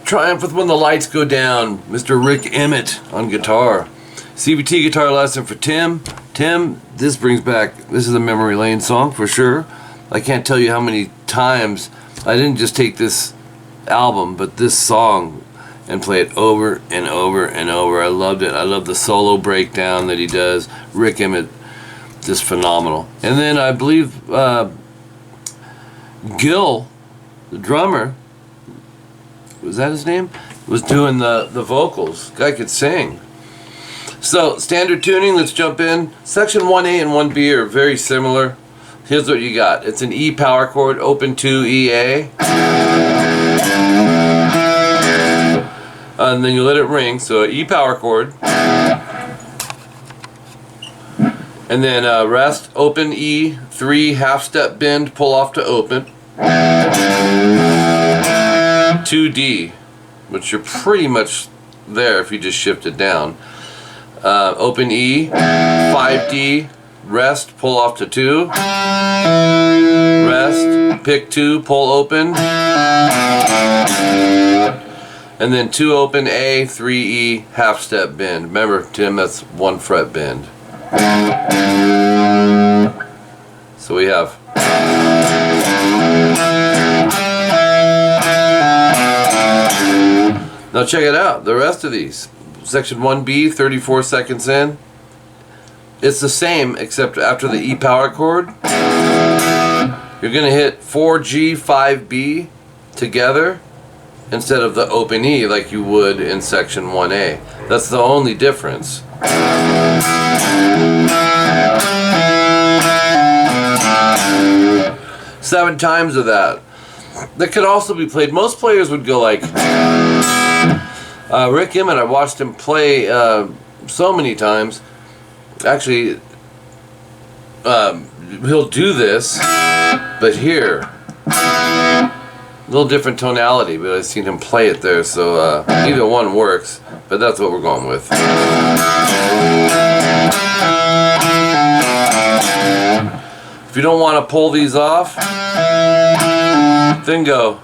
Triumph with When the Lights Go Down, Mr. Rik Emmett on guitar. CVT guitar lesson for Tim. Tim, this is a memory lane song for sure. I can't tell you how many times I didn't just take this album, but this song, and play it over and over and over. I loved it. I love the solo breakdown that he does. Rik Emmett, just phenomenal. And then I believe Gil, the drummer, was that his name? Was doing the vocals. Guy could sing. So, standard tuning, let's jump in. Section 1A and 1B are very similar. Here's what you got. It's an E power chord, open 2, E-A. And then you let it ring, so E power chord. And then rest, open E, 3, half step bend, pull off to open. 2D, which you're pretty much there if you just shift it down. Open E, 5D, rest, pull off to 2. Rest, pick 2, pull open. And then 2 open A, 3 E, half step bend. Remember, Tim, that's 1 fret bend. So we have. Now check it out, the rest of these. Section 1B, 34 seconds in. It's the same, except after the E power chord, you're going to hit 4G, 5B together instead of the open E like you would in section 1A. That's the only difference. Seven times of that. That could also be played. Most players would go like Rik Emmett. I watched him play so many times. Actually, he'll do this, but here, a little different tonality. But I've seen him play it there, so either one works. But that's what we're going with. If you don't want to pull these off, then go.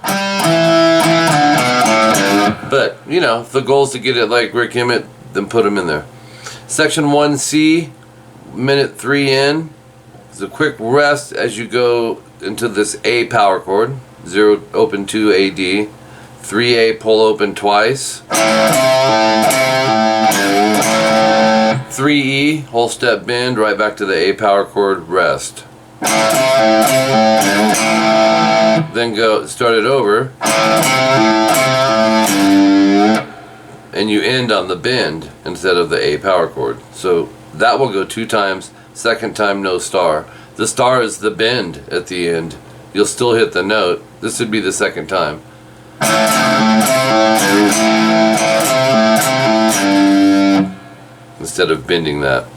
But, you know, if the goal is to get it like Rik Emmett, then put them in there. Section 1C, minute 3 in. It's a quick rest as you go into this A power chord. 0 open 2 AD. 3A pull open twice. 3E whole step bend right back to the A power chord, rest. Then go start it over. And you end on the bend instead of the A power chord. So that will go 2 times. Second time, no star. The star is the bend at the end. You'll still hit the note. This would be the second time. Instead of bending that.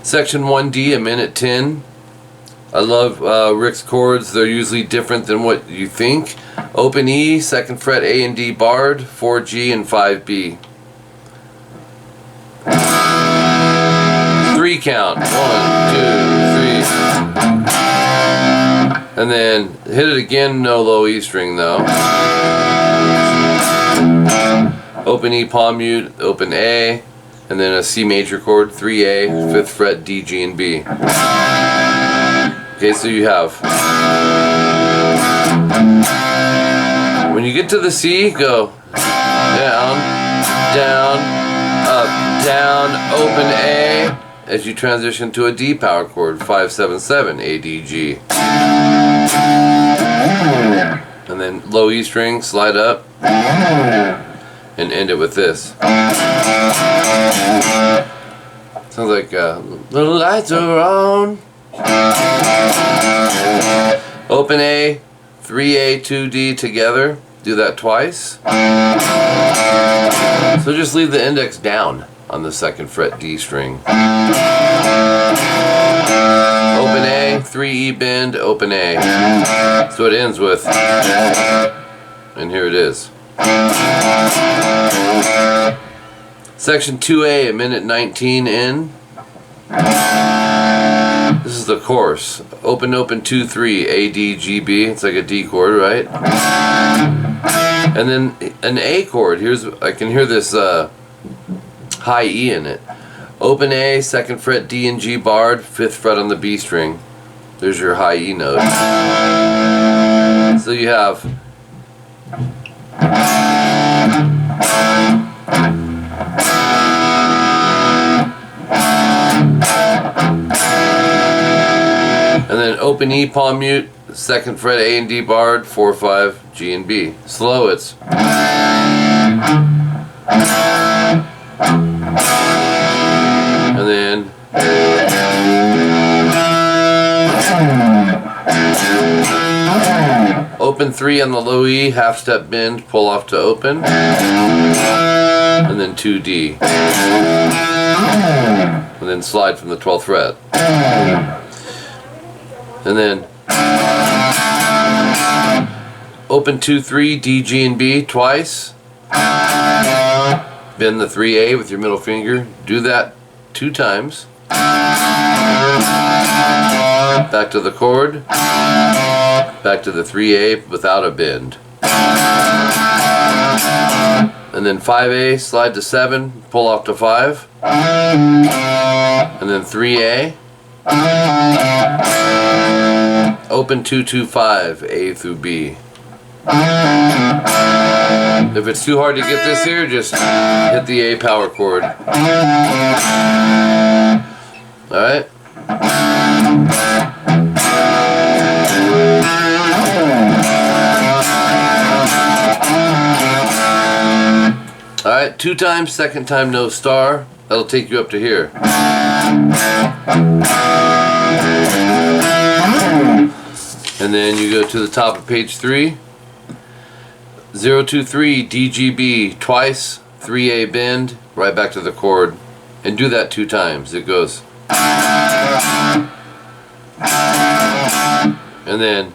Section 1D, a minute 10. I love Rik's chords. They're usually different than what you think. Open E, 2nd fret A and D barred, 4G and 5B. 3 count. 1, 2, 3. And then hit it again, no low E string though. Open E palm mute, open A, and then a C major chord, 3A, 5th fret D, G, and B. Okay, so you have. When you get to the C, go down, down, up, down, open A, as you transition to a D power chord, 5-7-7, A, D, G. And then low E string, slide up, and end it with this. Sounds like the lights are on. Open A, 3A, 2D together. Do that twice. So just leave the index down on the 2nd fret D string. Open A, 3E bend, open A. So it ends with, and here it is. Section 2A, a minute 19 in. This is the chorus. Open, open, 2, 3, A, D, G, B. It's like a D chord, right? And then an A chord. I can hear this high E in it. Open A, 2nd fret D and G barred, 5th fret on the B string. There's your high E note. So you have and then open E, palm mute, 2nd fret A and D barred, 4, 5, G and B. Slow it's and then open 3 on the low E, half step bend, pull off to open, and then 2D, and then slide from the 12th fret, and then open 2, 3, D, G, and B twice, bend the 3A with your middle finger, do that 2 times, back to the chord, back to the 3A without a bend, and then 5A, slide to 7, pull off to 5, and then 3A, open 2, 2, 5, A through B. If it's too hard to get this here, just hit the A power chord. Alright? Alright, 2 times, 2nd time no star. That'll take you up to here. And then you go to the top of page 3. 0, 2, 3, D, G, B twice, 3A bend, right back to the chord, and do that 2 times. It goes, and then,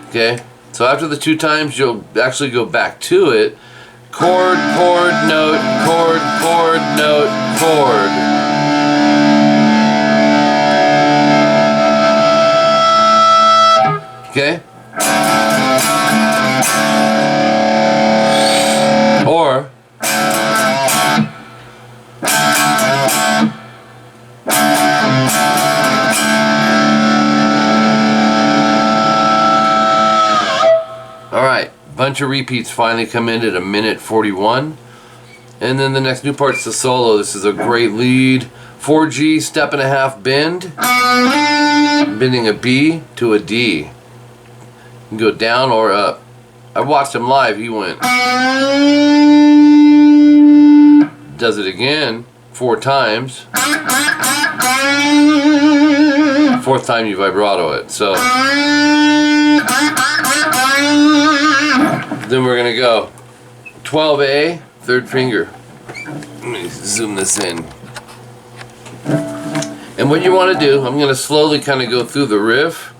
okay, so after the 2 times you'll actually go back to it, chord, chord, note, chord, chord, note, chord. Okay? Or alright, bunch of repeats finally come in at a minute 41. And then the next new part's the solo. This is a great lead. 4G, step and a half bend. Bending a B to a D. You can go down or up. I watched him live, he went. Does it again 4 times. 4th time you vibrato it. So then we're gonna go 12A, 3rd finger. Let me zoom this in. And what you want to do, I'm gonna slowly kind of go through the riff.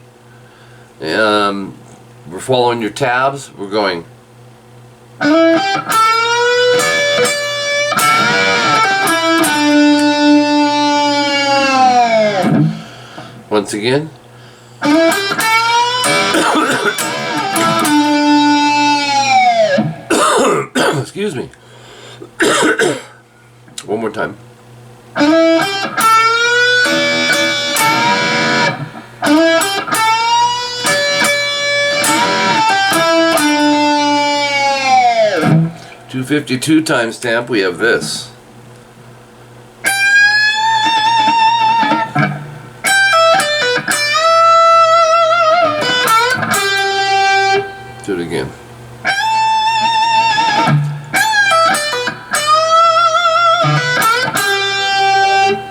We're following your tabs. We're going. Once again. Excuse me. One more time. 252 timestamp, we have this. Do it again.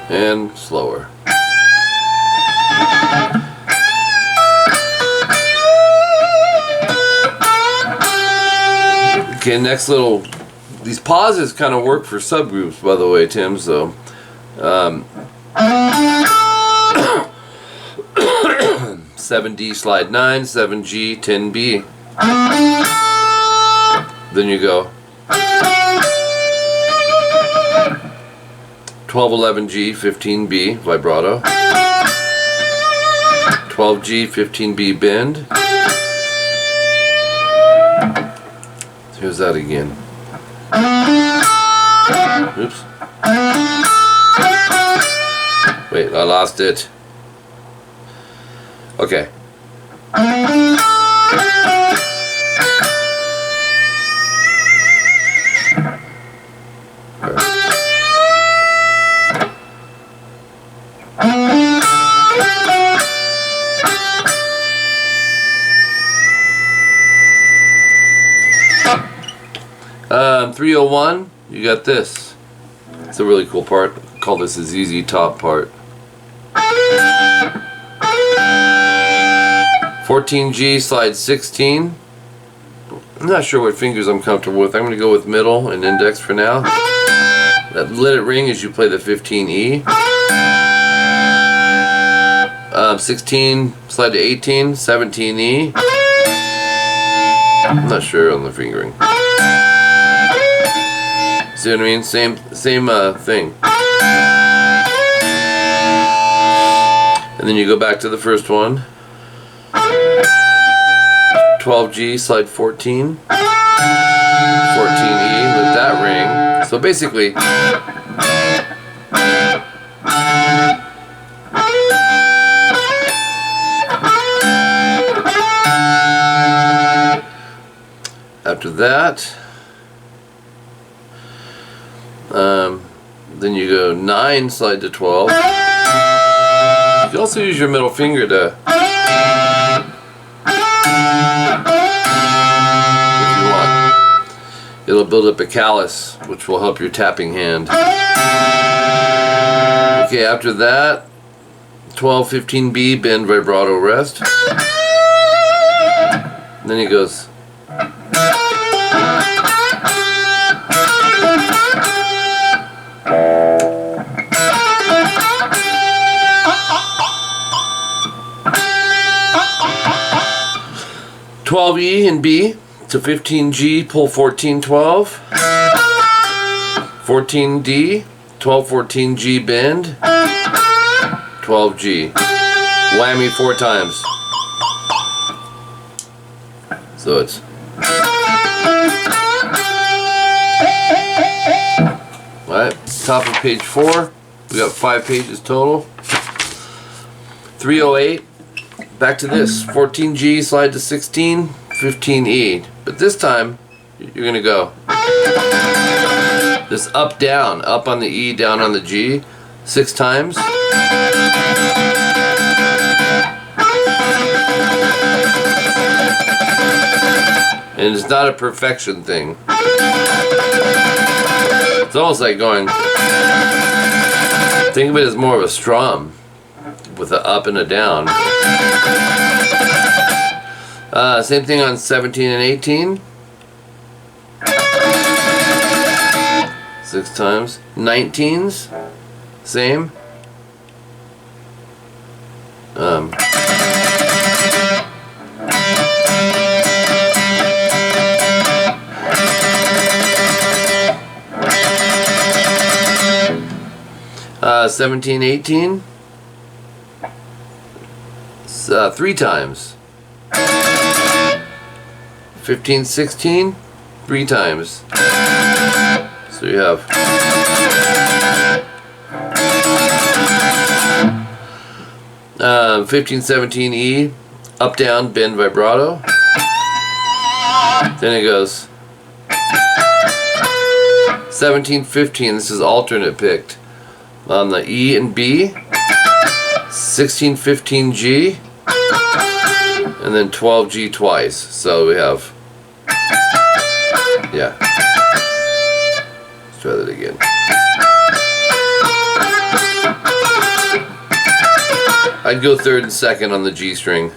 And slower. Okay, next little, these pauses kind of work for subgroups, by the way, Tim, so 7D slide 9, 7G, 10B. Then you go 12, 11G, 15B, vibrato. 12G, 15B, bend. Here's that again. Oops. Wait, I lost it. Okay. Um, 301, you got this. It's a really cool part. I call this a ZZ top part. 14G, slide 16. I'm not sure what fingers I'm comfortable with. I'm going to go with middle and index for now. That let it ring as you play the 15E. 16, slide to 18, 17E. I'm not sure on the fingering. See what I mean? Same thing. And then you go back to the first one. 12G, slide 14. 14E, let that ring. So basically, after that, then you go 9, slide to 12. You can also use your middle finger to, if you want. It'll build up a callus, which will help your tapping hand. Okay, after that, 12, 15B, bend, vibrato, rest. And then he goes. E and B to 15G, pull 14, 12. 14D, 12, 14G, bend. 12G. Whammy 4 times. So it's. Alright, top of page 4. We got 5 pages total. 308. Back to this. 14G, slide to 16, 15E. But this time, you're going to go this up, down, up on the E, down on the G, 6 times. And it's not a perfection thing. It's almost like going, think of it as more of a strum with an up and a down. Same thing on 17 and 18. 6 times. 19s, same. 17, 18. 3 times. 15, 16, 3 times. So you have 15, 17 E, up, down, bend, vibrato. Then it goes 17, 15. This is alternate picked on the E and B. 16, 15 G, and then 12 G twice. So we have, yeah. Let's try that again. I'd go third and second on the G string.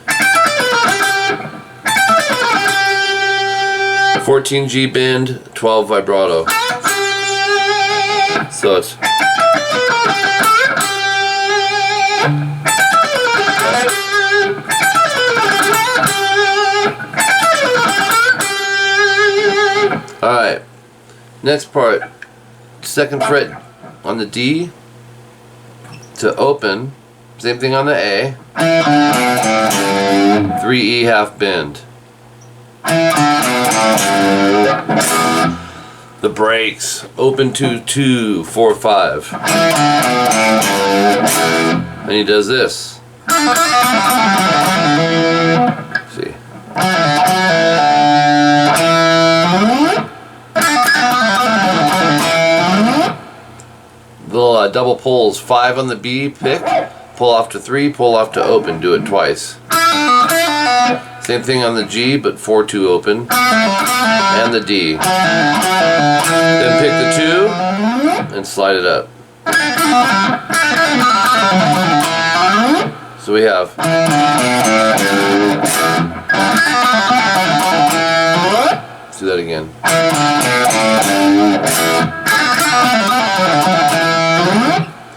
14 G bend, 12 vibrato. So it's alright. Next part, second fret on the D to open, same thing on the A, 3 E half bend. The breaks, open to 2, 4, 5. And he does this. See. Little double pulls, 5 on the B, pick, pull off to 3, pull off to open, do it twice. Same thing on the G, but 4-2 open, and the D. Then pick the 2 and slide it up. So we have. Let's do that again.